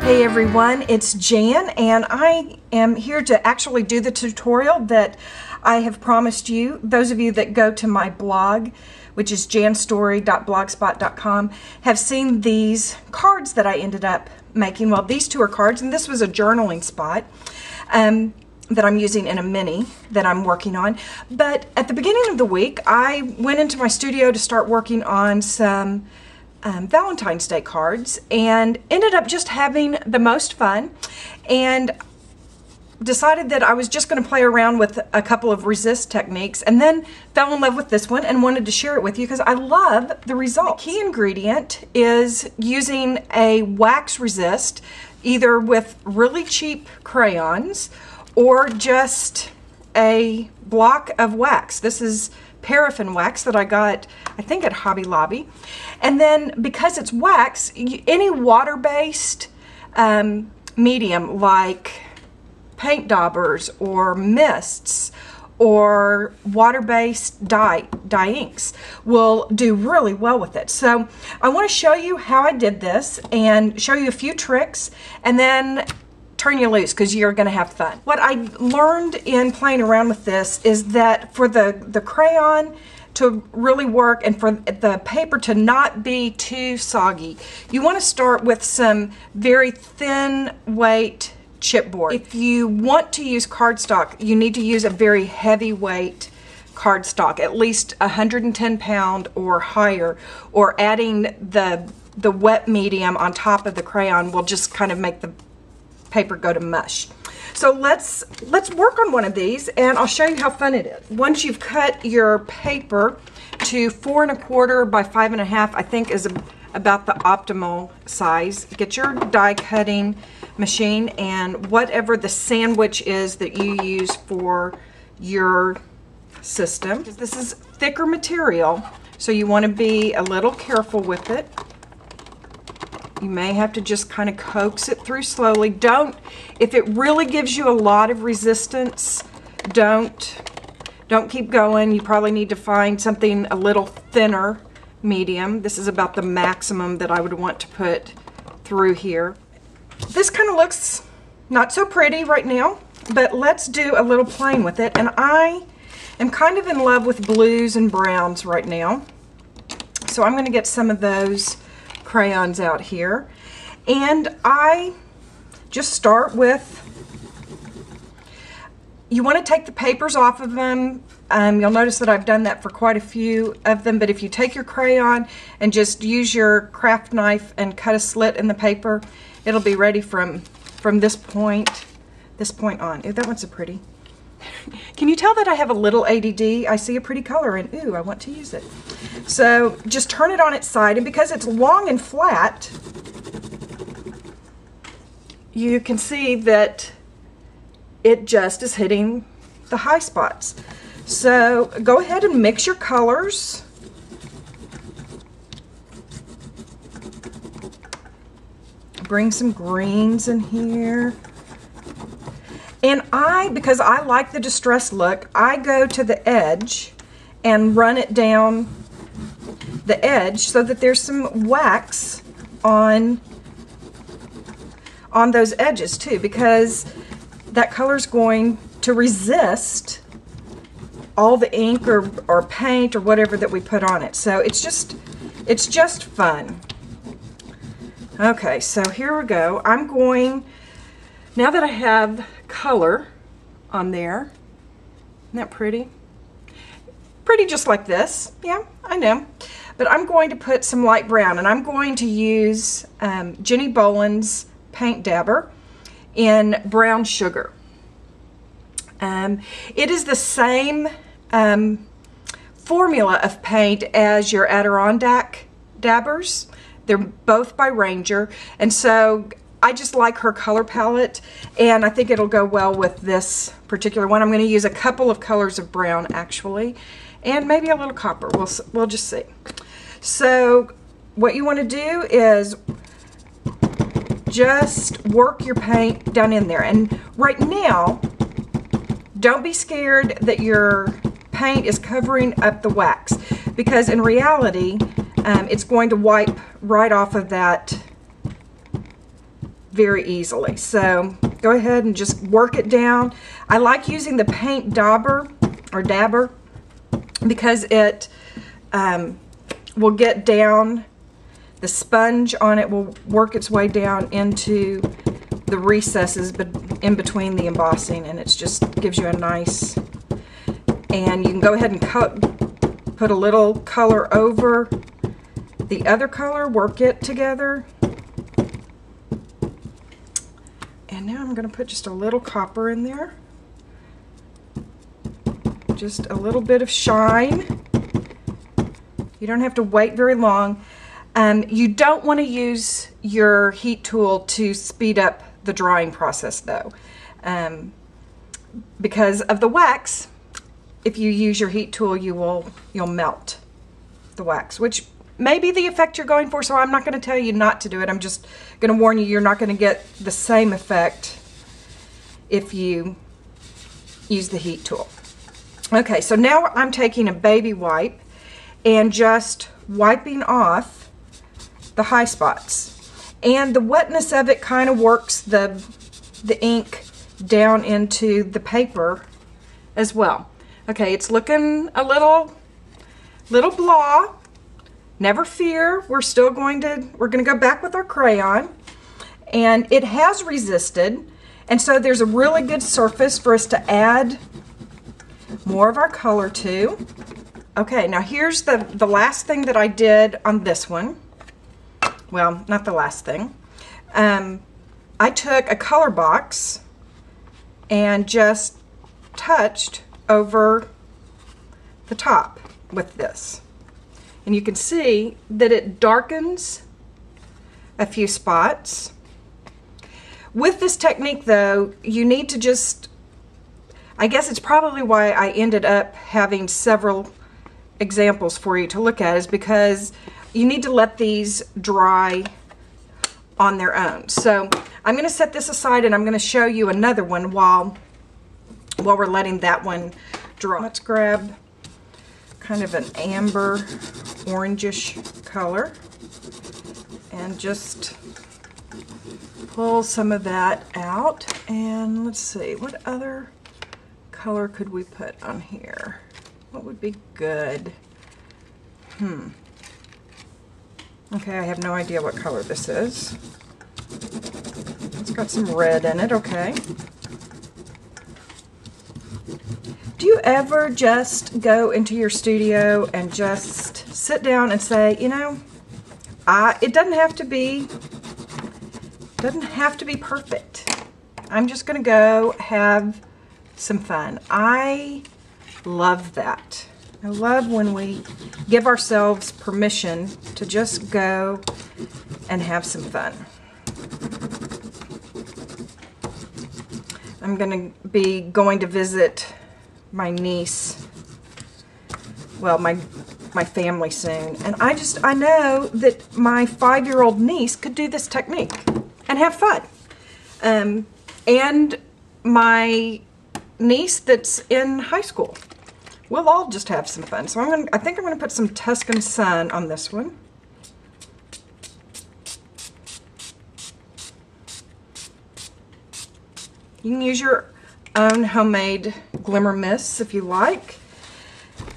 Hey everyone, it's Jan and I am here to actually do the tutorial that I have promised you. Those of you that go to my blog, which is janstory.blogspot.com, have seen these cards that I ended up making. Well, these two are cards, and this was a journaling spot that I'm using in a mini that I'm working on. But at the beginning of the week, I went into my studio to start working on some Valentine's Day cards and ended up just having the most fun, and decided that I was just going to play around with a couple of resist techniques, and then fell in love with this one and wanted to share it with you because I love the results. The key ingredient is using a wax resist, either with really cheap crayons or just a block of wax. This is paraffin wax that I got, I think, at Hobby Lobby. And then because it's wax, any water-based medium like paint daubers or mists or water-based dye inks will do really well with it. So I want to show you how I did this and show you a few tricks, and then turn you loose because you're going to have fun. What I learned in playing around with this is that for the crayon to really work and for the paper to not be too soggy, you want to start with some very thin weight chipboard. If you want to use cardstock, you need to use a very heavyweight cardstock, at least 110 pound or higher, or adding the wet medium on top of the crayon will just kind of make the paper go to mush. So let's work on one of these and I'll show you how fun it is. Once you've cut your paper to 4 1/4 by 5 1/2, I think is about the optimal size. Get your die cutting machine and whatever the sandwich is that you use for your system. This is thicker material, so you want to be a little careful with it. You may have to just kind of coax it through slowly. If it really gives you a lot of resistance, don't keep going. You probably need to find something a little thinner medium. This is about the maximum that I would want to put through here. This kind of looks not so pretty right now, but let's do a little playing with it. And I am kind of in love with blues and browns right now. So I'm going to get some of those crayons out here, and I just start with, you want to take the papers off of them. You'll notice that I've done that for quite a few of them, but if you take your crayon and just use your craft knife and cut a slit in the paper, it'll be ready from this point on. Ooh, that one's so pretty. Can you tell that I have a little ADD? I see a pretty color and ooh, I want to use it. So just turn it on its side, and because it's long and flat, you can see that it just is hitting the high spots. So go ahead and mix your colors. Bring some greens in here. And because I like the distressed look, I go to the edge and run it down the edge so that there's some wax on those edges too, because that color's going to resist all the ink or paint or whatever that we put on it. So it's just fun. Okay, so here we go. I'm going, now that I have color on there, isn't that pretty? Pretty just like this. Yeah, I know. But I'm going to put some light brown, and I'm going to use Jenny Boland's paint dabber in brown sugar. It is the same formula of paint as your Adirondack dabbers. They're both by Ranger, and so I just like her color palette, and I think it'll go well with this particular one. I'm going to use a couple of colors of brown actually, and maybe a little copper. We'll just see. So what you want to do is just work your paint down in there, and right now don't be scared that your paint is covering up the wax, because in reality it's going to wipe right off of that very easily. So go ahead and just work it down. I like using the paint dabber because it will get down, the sponge on it will work its way down into the recesses in between the embossing, and it just gives you a nice, and you can go ahead and put a little color over the other color, work it together. And now I'm going to put just a little copper in there. Just a little bit of shine. You don't have to wait very long. You don't want to use your heat tool to speed up the drying process though. Because of the wax, if you use your heat tool, you'll melt the wax, which may be the effect you're going for, so I'm not going to tell you not to do it. I'm just going to warn you, you're not going to get the same effect if you use the heat tool. Okay, so now I'm taking a baby wipe and just wiping off the high spots. And the wetness of it kind of works the ink down into the paper as well. Okay, it's looking a little blah. Never fear, we're going to go back with our crayon, and it has resisted, and so there's a really good surface for us to add more of our color to. Okay, now here's the last thing that I did on this one. Well, not the last thing. I took a color box and just touched over the top with this. And you can see that it darkens a few spots. With this technique though, you need to just, I guess it's probably why I ended up having several examples for you to look at, is because you need to let these dry on their own. So I'm going to set this aside and I'm going to show you another one while we're letting that one dry. Let's grab kind of an amber orangish color and just pull some of that out. And let's see, what other color could we put on here? What would be good? Okay, I have no idea what color this is. It's got some red in it, okay. Do you ever just go into your studio and just sit down and say, you know, it doesn't have to be perfect. I'm just going to go have some fun. I love that. I love when we give ourselves permission to just go and have some fun. I'm going to be going to visit my niece, well, my family soon, and I know that my 5-year-old niece could do this technique and have fun. And my niece that's in high school, we'll all just have some fun. So I think I'm going to put some Tuscan Sun on this one. You can use your own homemade glimmer mists if you like.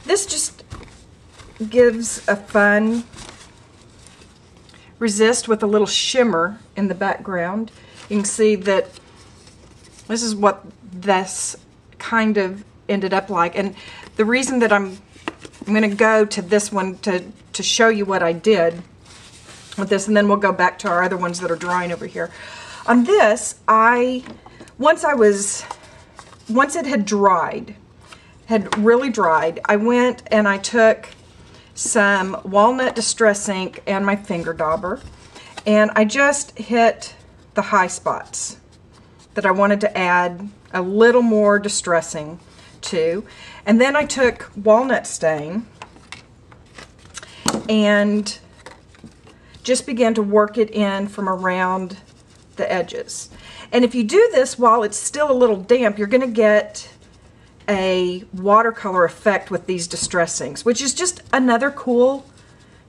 This just gives a fun resist with a little shimmer in the background. You can see that this is what this kind of ended up like. And the reason that I'm going to go to this one to show you what I did with this, and then we'll go back to our other ones that are drying over here. On this, once it had dried, had really dried, I went and I took some walnut distress ink and my finger dauber, and I just hit the high spots that I wanted to add a little more distressing to. And then I took walnut stain and just began to work it in from around the edges. And if you do this while it's still a little damp, you're going to get a watercolor effect with these distressings, which is just another cool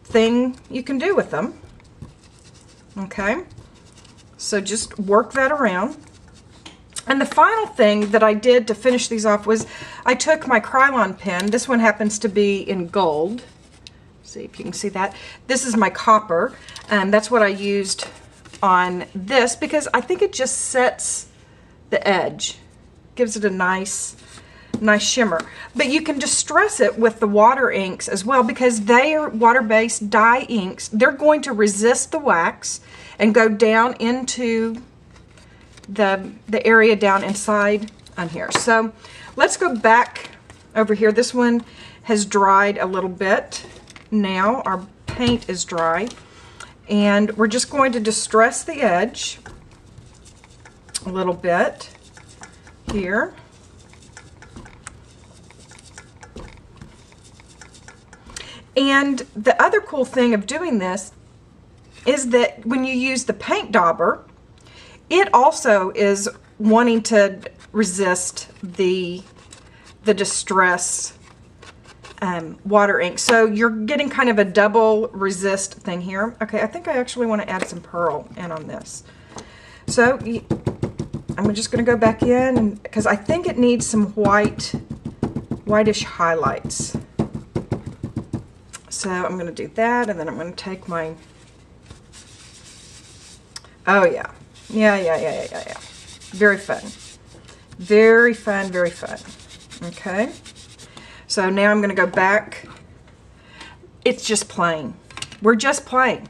thing you can do with them. Okay, So just work that around. And the final thing that I did to finish these off was I took my crayon pen. This one happens to be in gold. See if you can see that. This is my copper, and that's what I used on this because I think it just sets the edge. Gives it a nice shimmer. But you can distress it with the water inks as well because they are water-based dye inks. They're going to resist the wax and go down into the area down inside on here. So let's go back over here. This one has dried a little bit. Now our paint is dry, and we're just going to distress the edge a little bit here. And the other cool thing of doing this is that when you use the paint dauber, it also is wanting to resist the distress water ink. So you're getting kind of a double resist thing here. Okay, I think I actually want to add some pearl in on this. So I'm just going to go back in because I think it needs some whitish highlights. So I'm going to do that, and then I'm going to take my, oh yeah. Yeah. Very fun. Very fun, very fun. Okay. So now I'm going to go back. It's just plain. We're just playing.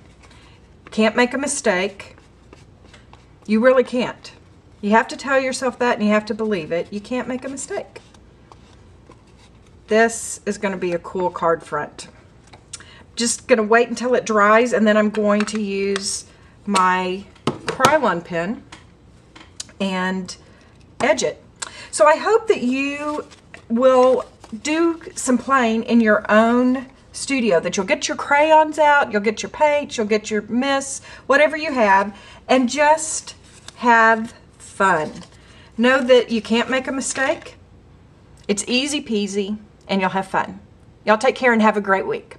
Can't make a mistake. You really can't. You have to tell yourself that, and you have to believe it. You can't make a mistake. This is going to be a cool card front. Just going to wait until it dries, and then I'm going to use my crayon pen and edge it. So I hope that you will do some playing in your own studio, that you'll get your crayons out, you'll get your paint, you'll get your mist, whatever you have, and just have fun. Know that you can't make a mistake. It's easy peasy, and you'll have fun. Y'all take care and have a great week.